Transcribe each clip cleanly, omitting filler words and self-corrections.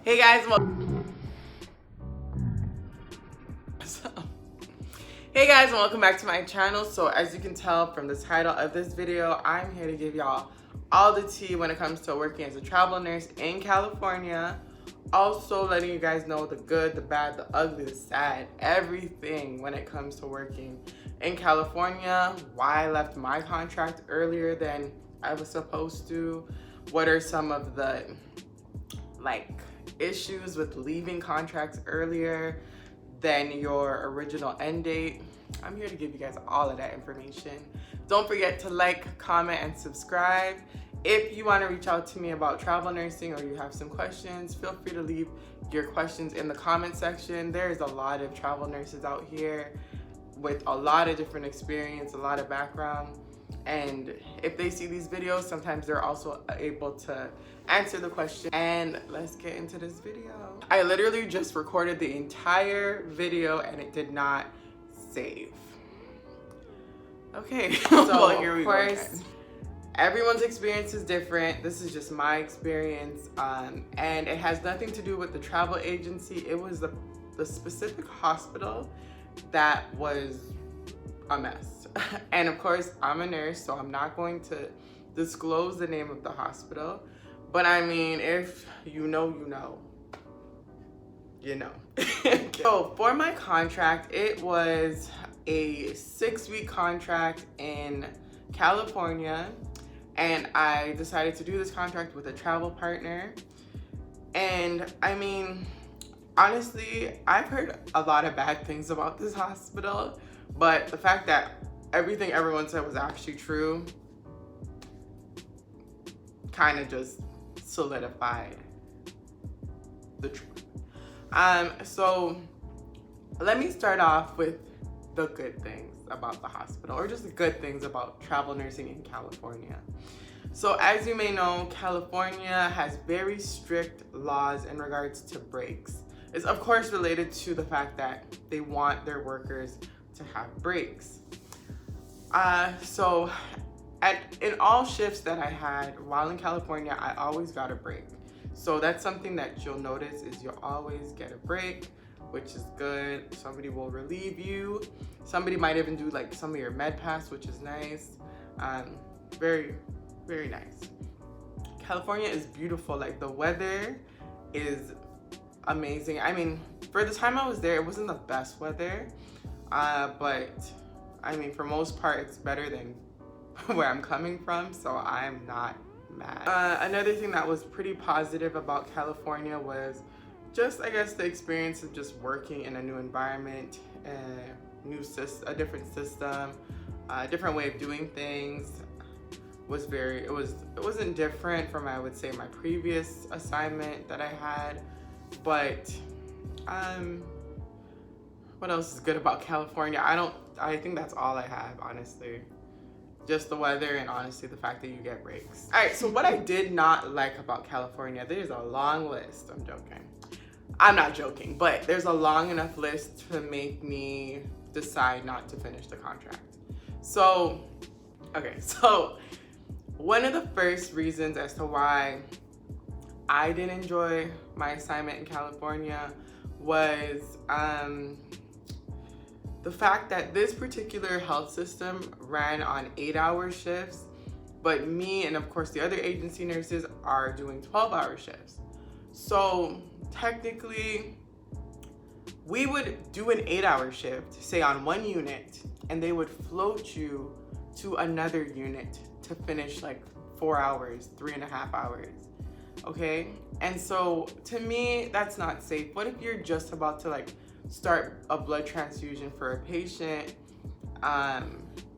Hey guys, hey guys, and welcome back to my channel. So as you can tell from the title of this video, I'm here to give y'all all the tea when it comes to working as a travel nurse in California. Also letting you guys know the good, the bad, the ugly, the sad, everything when it comes to working in California, why I left my contract earlier than I was supposed to, what are some of the issues with leaving contracts earlier than your original end date. I'm here to give you guys all of that information. Don't forget to like, comment, and subscribe. If you want to reach out to me about travel nursing or you have some questions, feel free to leave your questions in the comment section. There's a lot of travel nurses out here with a lot of different experience, a lot of background. And if they see these videos, sometimes they're also able to answer the question. And let's get into this video. I literally just recorded the entire video and it did not save. Okay, so well, here we go. Of course, everyone's experience is different. This is just my experience, and it has nothing to do with the travel agency. It was the specific hospital that was a mess. And of course, I'm a nurse, so I'm not going to disclose the name of the hospital. But I mean, if you know, you know. You know. So for my contract, it was a 6-week contract in California. And I decided to do this contract with a travel partner. And I mean, honestly, I've heard a lot of bad things about this hospital. But the fact that everything everyone said was actually true kind of just solidified the truth. So let me start off with the good things about the hospital, or just the good things about travel nursing in California. So as you may know, California has very strict laws in regards to breaks. It's of course related to the fact that they want their workers to have breaks. So in all shifts that I had while in California, I always got a break. So that's something that you'll notice, is you'll always get a break, which is good. Somebody will relieve you. Somebody might even do like some of your med pass, which is nice. Very, very nice. California is beautiful. Like, the weather is amazing. I mean, for the time I was there, it wasn't the best weather, but I mean, for most part, it's better than where I'm coming from, so I'm not mad. Another thing that was pretty positive about California was just, I guess, the experience of just working in a new environment, a different system, a different way of doing things. It wasn't different from, I would say, my previous assignment that I had, but what else is good about California? I think that's all I have, honestly. Just the weather, and honestly the fact that you get breaks. All right, so what I did not like about California, there's a long list. I'm joking. I'm not joking, but there's a long enough list to make me decide not to finish the contract. So one of the first reasons as to why I didn't enjoy my assignment in California was the fact that this particular health system ran on 8-hour shifts, but me and of course the other agency nurses are doing 12-hour shifts. So technically, we would do an 8-hour shift, say on one unit, and they would float you to another unit to finish like 4 hours, 3.5 hours, okay? And so to me, that's not safe. What if you're just about to start a blood transfusion for a patient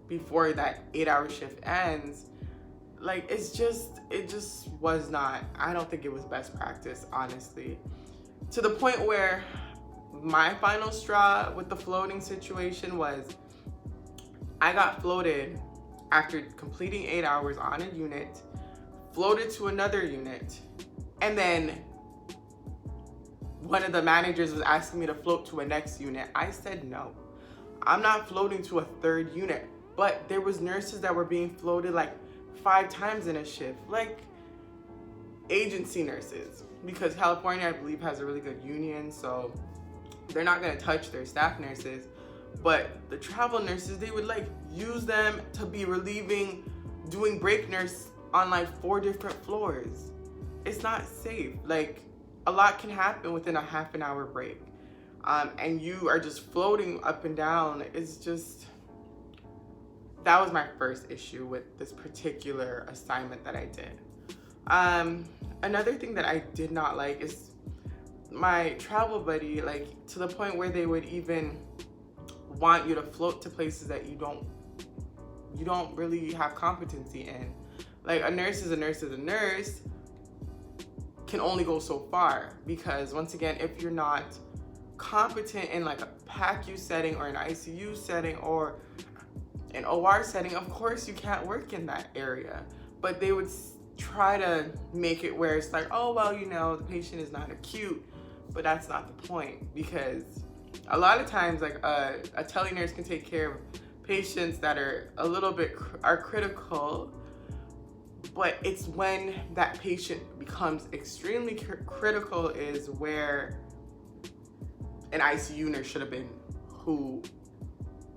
before that 8-hour shift ends? It just was not, I don't think it was best practice, honestly. To the point where my final straw with the floating situation was, I got floated after completing 8 hours on a unit, floated to another unit, and then one of the managers was asking me to float to a next unit. I said no, I'm not floating to a third unit. But there was nurses that were being floated 5 times in a shift, like agency nurses. because California, I believe, has a really good union, so they're not gonna touch their staff nurses. But the travel nurses, they would like use them to be relieving, doing break nurse on like 4 different floors. It's not safe. Like, a lot can happen within a half an hour break. And you are just floating up and down. It's just, that was my first issue with this particular assignment that I did. Another thing that I did not like is my travel buddy, like to the point where they would even want you to float to places that you don't really have competency in. Like, a nurse is a nurse is a nurse can only go so far, because once again, if you're not competent in like a PACU setting or an ICU setting or an OR setting, of course you can't work in that area. But they would try to make it where it's like, oh, well, you know, the patient is not acute, but that's not the point, because a lot of times, like a tele nurse can take care of patients that are a little bit critical, but it's when that patient becomes extremely critical is where an ICU nurse should have been who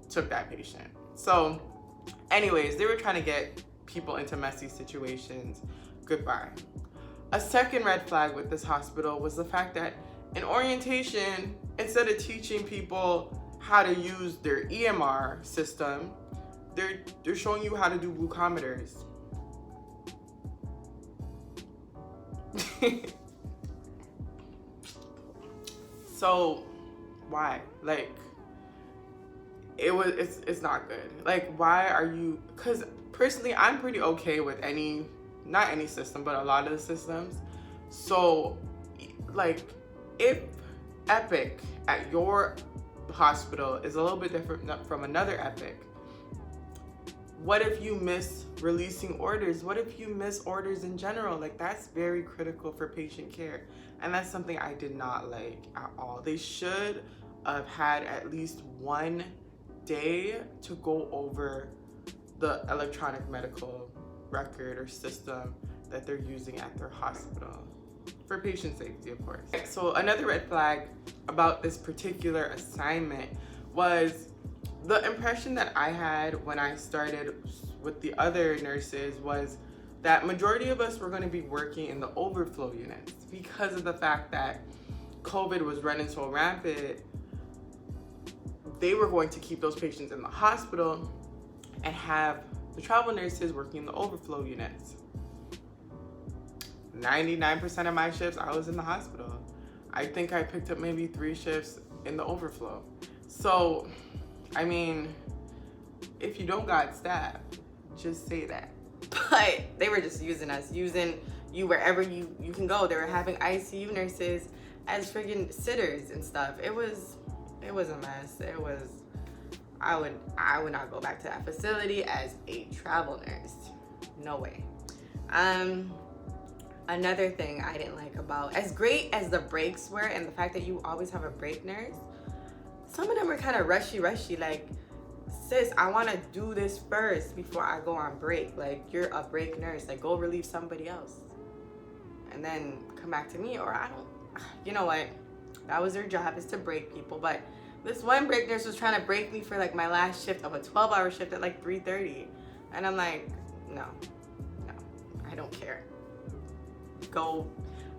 took that patient. So anyways, they were trying to get people into messy situations. Goodbye. A second red flag with this hospital was the fact that in orientation, instead of teaching people how to use their EMR system, they're showing you how to do glucometers. So why? Like, it's not good. Like, why are you? Because personally, I'm pretty okay with not any system, but a lot of the systems. So like, if Epic at your hospital is a little bit different from another Epic, what if you miss releasing orders? What if you miss orders in general? Like, that's very critical for patient care. And that's something I did not like at all. They should have had at least one day to go over the electronic medical record or system that they're using at their hospital. For patient safety, of course. So another red flag about this particular assignment was the impression that I had when I started with the other nurses was that majority of us were going to be working in the overflow units because of the fact that COVID was running so rampant. They were going to keep those patients in the hospital and have the travel nurses working in the overflow units. 99% of my shifts, I was in the hospital. I think I picked up maybe 3 shifts in the overflow. So, I mean, if you don't got staff, just say that. But they were just using us, using you wherever you can go. They were having ICU nurses as freaking sitters and stuff. It was a mess. I would not go back to that facility as a travel nurse. No way. Another thing I didn't like about, as great as the breaks were and the fact that you always have a break nurse, some of them were kind of rushy, like, sis, I want to do this first before I go on break. Like, you're a break nurse, like, go relieve somebody else and then come back to me. Or you know what, that was their job, is to break people. But this one break nurse was trying to break me for like my last shift of a 12-hour shift at like 3:30, and I'm like, no, I don't care. Go.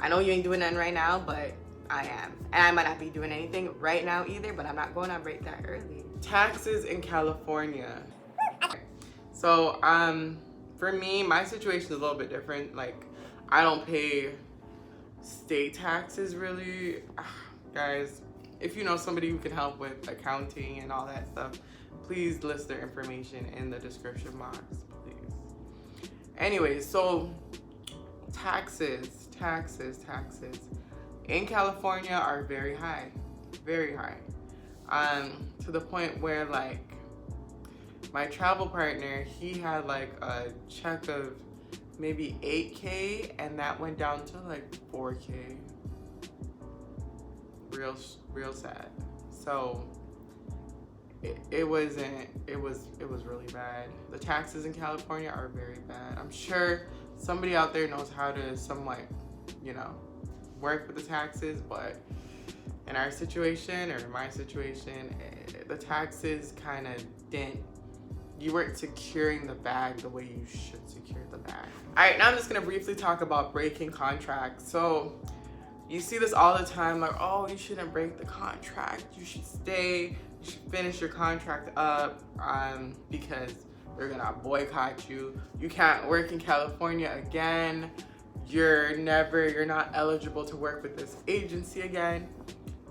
I know you ain't doing nothing right now, but I am. And I might not be doing anything right now either, but I'm not going on break that early. Taxes in California. So, for me, my situation is a little bit different. Like, I don't pay state taxes really. Guys, if you know somebody who can help with accounting and all that stuff, please list their information in the description box, please. Anyways, so taxes in California are very high, to the point where, like, my travel partner, he had like a check of maybe 8K, and that went down to like 4K. Real sad. So it was really bad. The taxes in California are very bad. I'm sure somebody out there knows how to somewhat, work with the taxes, but in our situation, or in my situation, the taxes kind of didn't, you weren't securing the bag the way you should secure the bag. All right, now I'm just gonna briefly talk about breaking contracts. So you see this all the time, like, oh, you shouldn't break the contract. You should stay, you should finish your contract up because they're gonna boycott you. You can't work in California again. You're not eligible to work with this agency again.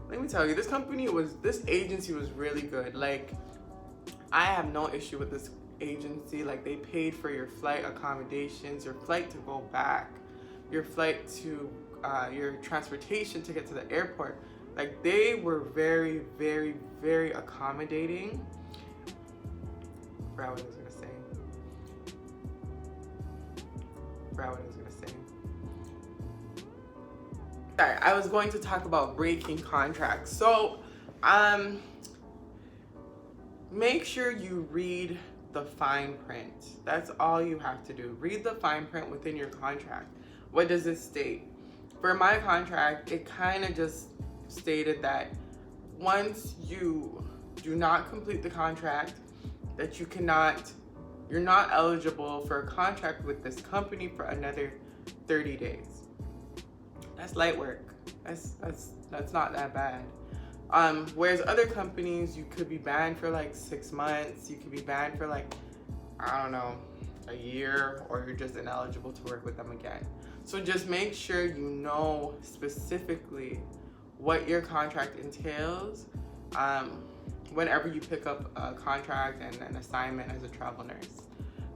Let me tell you, this agency was really good. Like, I have no issue with this agency. Like, they paid for your flight accommodations, your flight to go back, your flight to, your transportation to get to the airport. Like, they were very, very, very accommodating. I forgot what I was gonna say. Sorry, I was going to talk about breaking contracts. So, make sure you read the fine print. That's all you have to do. Read the fine print within your contract. What does it state? For my contract, it kind of just stated that once you do not complete the contract, that you're not eligible for a contract with this company for another 30 days. That's light work. That's not that bad. Whereas other companies, you could be banned for like 6 months, you could be banned for like, I don't know, a year, or you're just ineligible to work with them again. So just make sure you know specifically what your contract entails whenever you pick up a contract and an assignment as a travel nurse.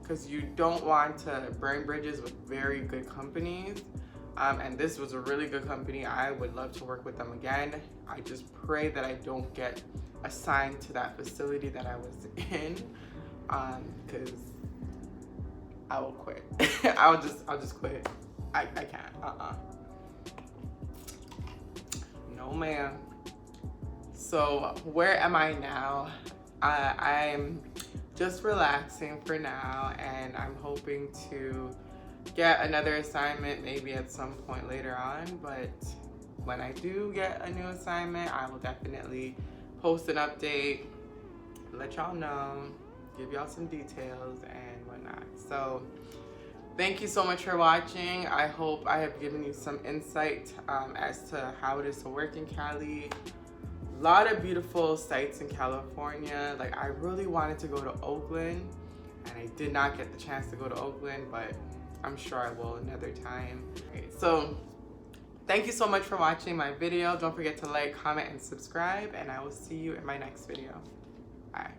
Because you don't want to burn bridges with very good companies. And this was a really good company. I would love to work with them again. I just pray that I don't get assigned to that facility that I was in, because I will quit. I'll just quit. I can't. No, ma'am. So where am I now? I'm just relaxing for now, and I'm hoping to get another assignment maybe at some point later on. But when I do get a new assignment, I will definitely post an update, let y'all know, give y'all some details and whatnot. So thank you so much for watching. I hope I have given you some insight as to how it is to work in Cali. A lot of beautiful sites in California. Like, I really wanted to go to Oakland, and I did not get the chance to go to Oakland, but I'm sure I will another time. Okay, so thank you so much for watching my video. Don't forget to like, comment, and subscribe, and I will see you in my next video. Bye.